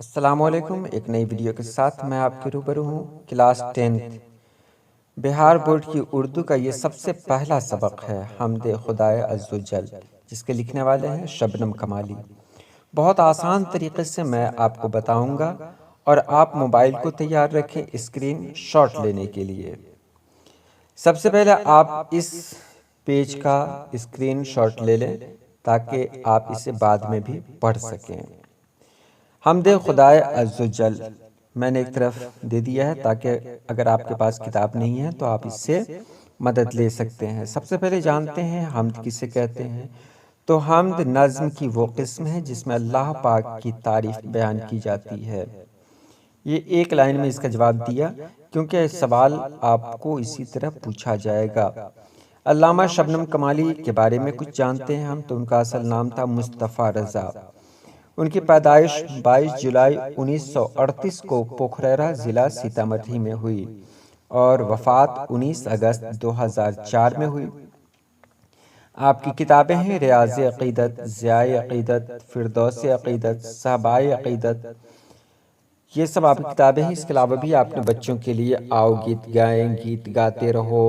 السلام علیکم، ایک نئی ویڈیو کے ساتھ میں آپ کے روبرو ہوں۔ کلاس 10 بہار بورڈ کی اردو کا یہ سب سے پہلا سبق ہے، حمد خدائے عزوجل، جس کے لکھنے والے ہیں شبنم کمالی۔ بہت آسان طریقے سے میں آپ کو بتاؤں گا اور آپ موبائل کو تیار رکھیں اسکرین شاٹ لینے کے لیے۔ سب سے پہلے آپ اس پیج کا اسکرین شاٹ لے لیں تاکہ آپ اسے بعد میں بھی پڑھ سکیں۔ حمد خدائے عزوجل میں نے ایک طرف دے دیا ہے تاکہ اگر آپ کے پاس کتاب نہیں ہے تو آپ اس سے مدد لے سکتے ہیں۔ سب سے پہلے جانتے ہیں حمد کسے کہتے ہیں۔ تو حمد نظم کی وہ قسم ہے جس میں اللہ پاک کی تعریف بیان کی جاتی ہے۔ یہ ایک لائن میں اس کا جواب دیا کیونکہ سوال آپ کو اسی طرح پوچھا جائے گا۔ علامہ شبنم کمالی کے بارے میں کچھ جانتے ہیں ہم، تو ان کا اصل نام تھا مصطفیٰ رضا۔ ان کی پیدائش 22 جولائی 1938 کو پوکھرا ضلع سیتامڑھی میں ہوئی اور وفات 19 اگست 2004 میں ہوئی۔ آپ کی کتابیں ہیں ریاض عقیدت، ضیاء عقیدت، فردوس عقیدت، صحابۂ عقیدت، یہ سب آپ کی کتابیں ہیں۔ اس کے علاوہ بھی آپ نے بچوں کے لیے آؤ گیت گائیں، گیت گاتے رہو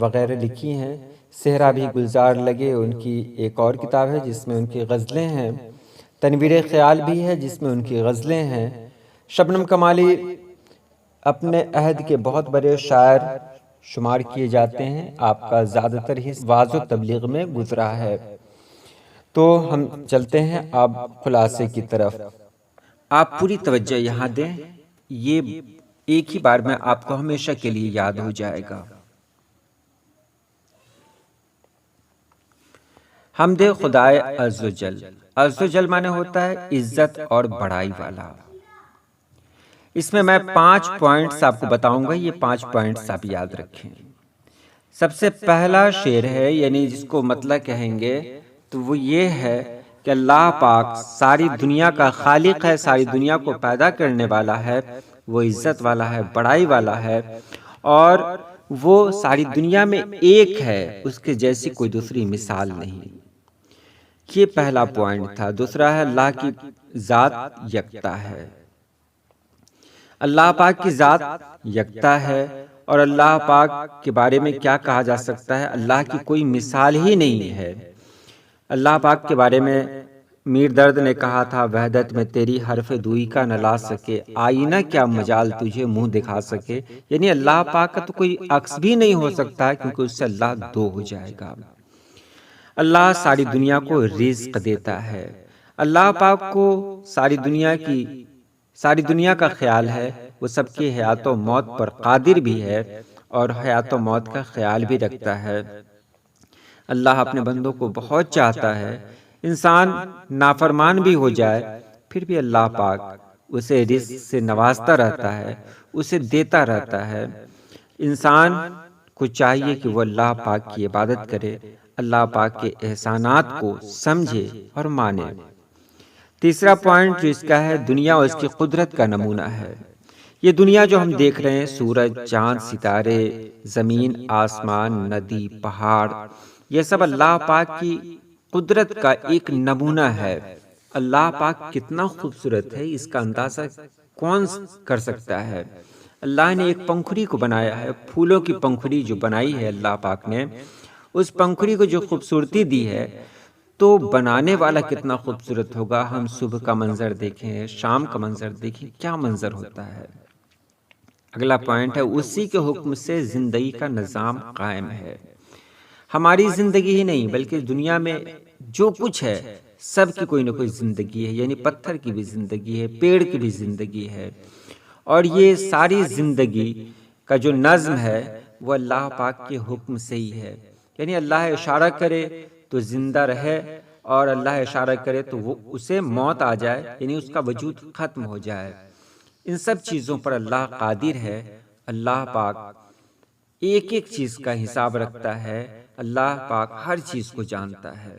وغیرہ لکھی ہیں۔ صحرا بھی گلزار لگے ان کی ایک اور کتاب ہے جس میں ان کی غزلیں ہیں۔ تنویر خیال بھی ہے جس میں ان کی غزلیں ہیں۔ شبنم کمالی اپنے عہد کے بہت بڑے شاعر شمار کیے جاتے ہیں۔ آپ کا زیادہ تر حصہ وعظ و تبلیغ میں گزرا ہے۔ تو ہم چلتے ہیں اب خلاصے کی طرف۔ آپ پوری توجہ یہاں دیں، یہ ایک ہی بار میں آپ کو ہمیشہ کے لیے یاد ہو جائے گا۔ حمد خدائے عزوجل، عزوجل معنی ہوتا ہے عزت اور بڑائی والا۔ اس میں 5 پوائنٹس آپ کو بتاؤں گا، یہ 5 پوائنٹس آپ یاد رکھیں۔ سب سے پہلا شعر ہے، یعنی جس کو مطلب کہیں گے تو وہ یہ ہے کہ اللہ پاک ساری دنیا کا خالق ہے، ساری دنیا کو پیدا کرنے والا ہے، وہ عزت والا ہے، بڑائی والا ہے اور وہ ساری دنیا میں ایک ہے، اس کے جیسی کوئی دوسری مثال نہیں۔ یہ پہلا پوائنٹ تھا۔ دوسرا ہے اللہ کی ذات یکتا ہے۔ اللہ پاک کی ذات یکتا ہے اور اللہ پاک کے بارے میں کیا کہا جا سکتا ہے؟ اللہ کی کوئی مثال ہی نہیں ہے۔ اللہ پاک کے بارے میں میر درد نے کہا تھا، وحدت میں تیری حرف دوئی کا نہ لا سکے، آئینہ کیا مجال تجھے منہ دکھا سکے۔ یعنی اللہ پاک کا تو کوئی عکس بھی نہیں ہو سکتا کیونکہ اس سے اللہ دو ہو جائے گا۔ اللہ ساری دنیا کو رزق دیتا ہے۔ اللہ پاک کو ساری دنیا کا خیال ہے، وہ سب کی حیات و موت پر قادر بھی ہے اور حیات و موت کا خیال بھی رکھتا ہے۔ اللہ اپنے بندوں کو بہت چاہتا ہے، انسان نافرمان بھی ہو جائے پھر بھی اللہ پاک اسے رزق سے نوازتا رہتا ہے، اسے دیتا رہتا ہے۔ انسان کو چاہیے کہ وہ اللہ پاک کی عبادت کرے، اللہ پاک کے احسانات کو سمجھے اور مانے۔ تیسرا پوائنٹ جو اس کا ہے، دنیا اور اس کی قدرت کا نمونہ ہے۔ یہ دنیا جو ہم دیکھ رہے ہیں، سورج، چاند، ستارے، زمین، آسمان، ندی، پہاڑ، یہ سب اللہ پاک کی قدرت کا ایک نمونہ ہے۔ اللہ پاک کتنا خوبصورت ہے، اس کا اندازہ کون کر سکتا ہے؟ اللہ نے ایک پنکھڑی کو بنایا ہے، پھولوں کی پنکھڑی جو بنائی ہے اللہ پاک نے، اس پنکھڑی کو جو خوبصورتی دی ہے تو بنانے والا کتنا خوبصورت ہوگا۔ ہم صبح کا منظر دیکھیں، شام کا منظر دیکھیں، کیا منظر ہوتا ہے۔ اگلا پوائنٹ ہے، اسی کے حکم سے زندگی کا نظام قائم ہے۔ ہماری زندگی ہی نہیں بلکہ دنیا میں جو کچھ ہے سب کی کوئی نہ کوئی زندگی ہے، یعنی پتھر کی بھی زندگی ہے، پیڑ کی بھی زندگی ہے، اور یہ ساری زندگی کا جو نظم ہے وہ اللہ پاک کے حکم سے ہی ہے۔ یعنی اللہ اشارہ کرے تو زندہ رہے اور اللہ اشارہ کرے تو وہ اسے موت آ جائے، یعنی اس کا وجود ختم ہو جائے۔ ان سب چیزوں پر اللہ قادر ہے۔ اللہ پاک ایک ایک چیز کا حساب رکھتا ہے، اللہ پاک ہر چیز کو جانتا ہے۔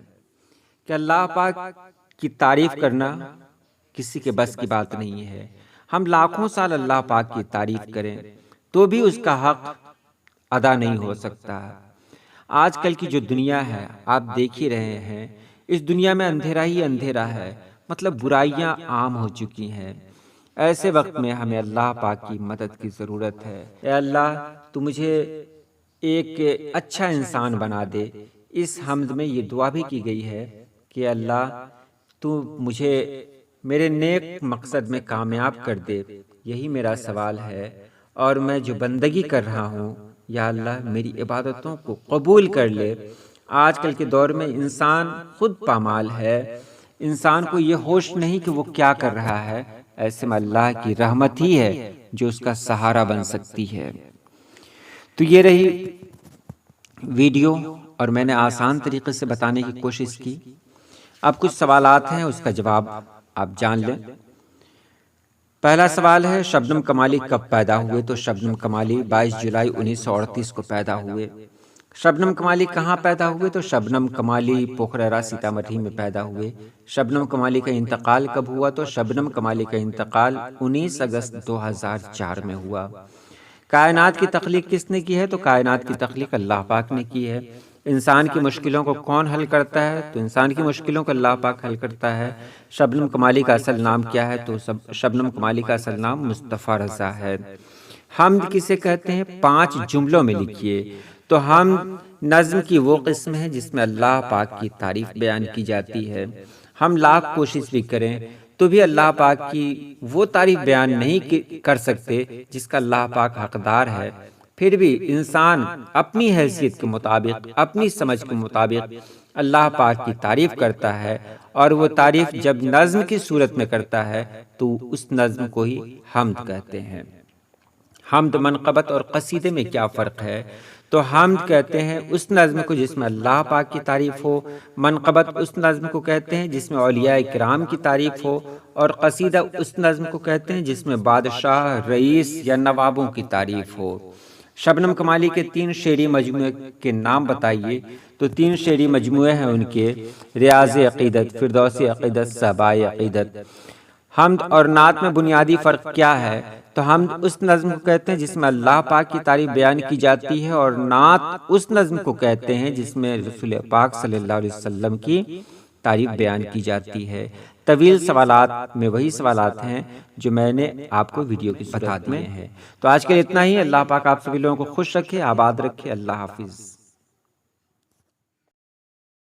کہ اللہ پاک کی تعریف کرنا کسی کے بس کی بات نہیں ہے۔ ہم لاکھوں سال اللہ پاک کی تعریف کریں تو بھی اس کا حق ادا نہیں ہو سکتا۔ آج کل کی جو دنیا ہے آپ دیکھ ہی رہے ہیں، اس دنیا میں اندھیرا ہی اندھیرا ہے، مطلب برائیاں عام ہو چکی ہیں۔ ایسے وقت میں ہمیں اللہ پاک کی مدد کی ضرورت ہے۔ اے اللہ تو مجھے ایک اچھا انسان بنا دے۔ اس حمد میں یہ دعا بھی کی گئی ہے کہ اللہ تو مجھے میرے نیک مقصد میں کامیاب کر دے، یہی میرا سوال ہے، اور میں جو بندگی کر رہا ہوں یا اللہ میری عبادتوں کو قبول کر لے۔ آج کل کے دور میں انسان خود پامال ہے، انسان کو یہ ہوش نہیں کہ وہ کیا کر رہا ہے، ایسے میں اللہ کی رحمت ہی ہے جو اس کا سہارا بن سکتی ہے۔ تو یہ رہی ویڈیو، اور میں نے آسان طریقے سے بتانے کی کوشش کی۔ اب کچھ سوالات ہیں، اس کا جواب آپ جان لیں۔ پہلا سوال ہے شبنم کمالی کب پیدا ہوئے؟ تو شبنم کمالی 22 جولائی 1938 کو پیدا ہوئے۔ شبنم کمالی کہاں پیدا ہوئے؟ تو شبنم کمالی پوکھرا سیتامڑھی میں پیدا ہوئے۔ شبنم کمالی کا انتقال کب ہوا؟ تو شبنم کمالی کا انتقال 19 اگست 2004 میں ہوا۔ کائنات کی تخلیق کس نے کی ہے؟ تو کائنات کی تخلیق اللہ پاک نے کی ہے۔ انسان کی مشکلوں کو کون حل کرتا ہے؟ تو انسان کی مشکلوں کو اللہ پاک حل کرتا ہے۔ شبنم کمالی کا اصل نام کیا ہے؟ تو شبنم کمالی کا اصل نام مصطفیٰ رضا ہے۔ حمد کسے کہتے ہیں؟ 5 جملوں میں لکھیے۔ تو حمد نظم کی وہ قسم ہے جس میں اللہ پاک کی تعریف بیان کی جاتی ہے۔ ہم لاکھ کوشش بھی کریں تو بھی اللہ پاک کی وہ تعریف بیان نہیں کر سکتے جس کا اللہ پاک حقدار ہے۔ پھر بھی انسان اپنی حیثیت کے مطابق، اپنی سمجھ کے مطابق اللہ پاک کی تعریف کرتا ہے، اور وہ تعریف جب نظم کی صورت میں کرتا ہے تو اس نظم کو ہی حمد کہتے ہیں۔ حمد، منقبت اور قصیدے میں کیا فرق ہے؟ تو حمد کہتے ہیں اس نظم کو جس میں اللہ پاک کی تعریف ہو، منقبت اس نظم کو کہتے ہیں جس میں اولیاء کرام کی تعریف ہو، اور قصیدہ اس نظم کو کہتے ہیں جس میں بادشاہ، رئیس یا نوابوں کی تعریف ہو۔ شبنم کمالی کے 3 شعری مجموعے کے نام بتائیے۔ تو 3 شعری مجموعے ہیں ان کے: ریاض عقیدت، فردوس عقیدت، صحبائے عقیدت۔ حمد اور نعت میں بنیادی فرق کیا ہے؟ تو حمد اس نظم کو کہتے ہیں جس میں اللہ پاک کی تعریف بیان کی جاتی ہے، اور نعت اس نظم کو کہتے ہیں جس میں رسول پاک صلی اللہ علیہ وسلم کی تعریف بیان کی جاتی ہے۔ طویل سوالات میں وہی سوالات ہیں جو میں نے آپ کو ویڈیو کی صورت میں ہیں۔ تو آج کے لیے اتنا ہی۔ اللہ پاک آپ سبھی لوگوں کو خوش رکھے، آباد رکھے۔ اللہ حافظ۔